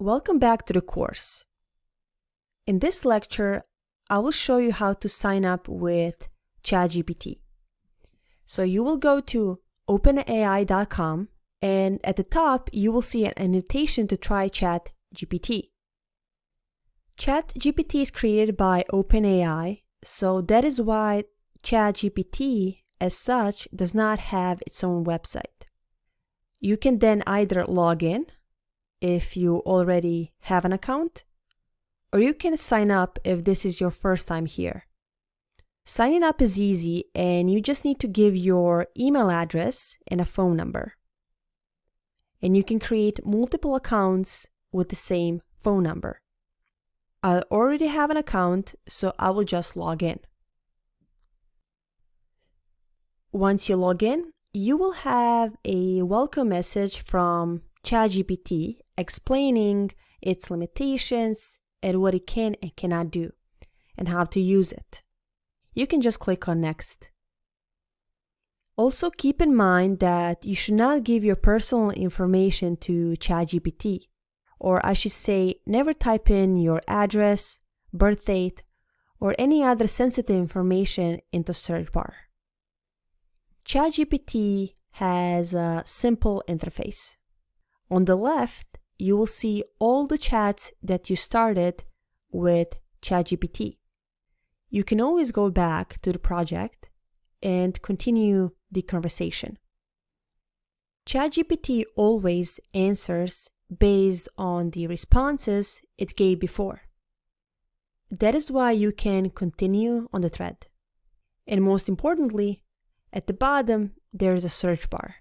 Welcome back to the course. In this lecture, I will show you how to sign up with ChatGPT. So you will go to openai.com and at the top you will see an invitation to try ChatGPT. ChatGPT is created by OpenAI, so that is why ChatGPT as such does not have its own website. You can then either log in if you already have an account, or you can sign up if this is your first time here. Signing up is easy and you just need to give your email address and a phone number. And you can create multiple accounts with the same phone number. I already have an account, so I will just log in. Once you log in, you will have a welcome message from ChatGPT explaining its limitations and what it can and cannot do, and how to use it. You can just click on Next. Also keep in mind that you should not give your personal information to ChatGPT, or I should say never type in your address, birth date, or any other sensitive information into search bar. ChatGPT has a simple interface. On the left, you will see all the chats that you started with ChatGPT. You can always go back to the project and continue the conversation. ChatGPT always answers based on the responses it gave before. That is why you can continue on the thread. And most importantly, at the bottom, there is a search bar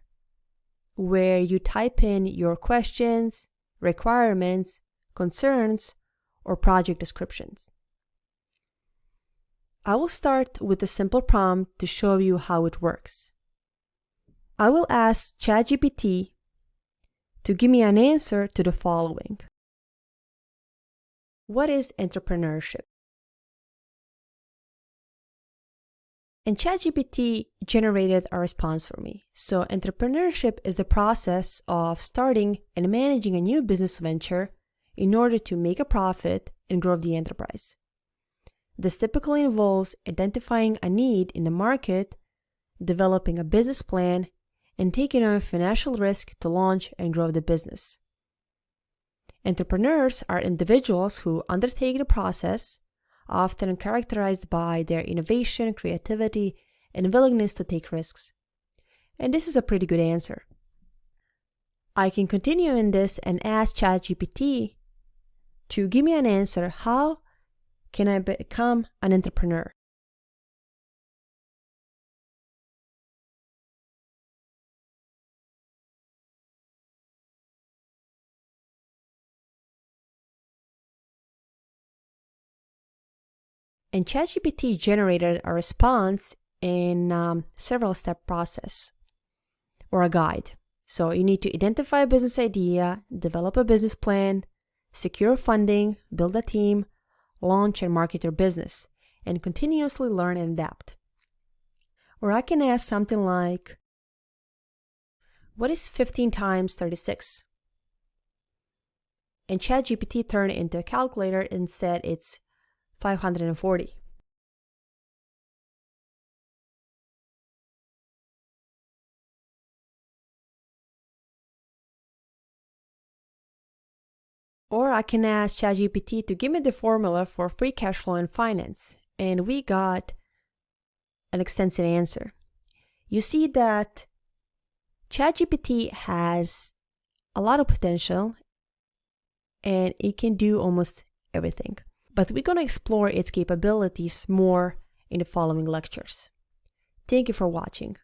where you type in your questions, requirements, concerns, or project descriptions. I will start with a simple prompt to show you how it works. I will ask ChatGPT to give me an answer to the following. What is entrepreneurship? And ChatGPT generated a response for me. So entrepreneurship is the process of starting and managing a new business venture in order to make a profit and grow the enterprise. This typically involves identifying a need in the market, developing a business plan, and taking on financial risk to launch and grow the business. Entrepreneurs are individuals who undertake the process, often characterized by their innovation, creativity, and willingness to take risks. And this is a pretty good answer. I can continue in this and ask ChatGPT to give me an answer. How can I become an entrepreneur? And ChatGPT generated a response in several step process or a guide. So you need to identify a business idea, develop a business plan, secure funding, build a team, launch and market your business, and continuously learn and adapt. Or I can ask something like, what is 15 times 36? And ChatGPT turned it into a calculator and said it's 540. Or I can ask ChatGPT to give me the formula for free cash flow and finance, and we got an extensive answer. You see that ChatGPT has a lot of potential and it can do almost everything. But we're going to explore its capabilities more in the following lectures. Thank you for watching.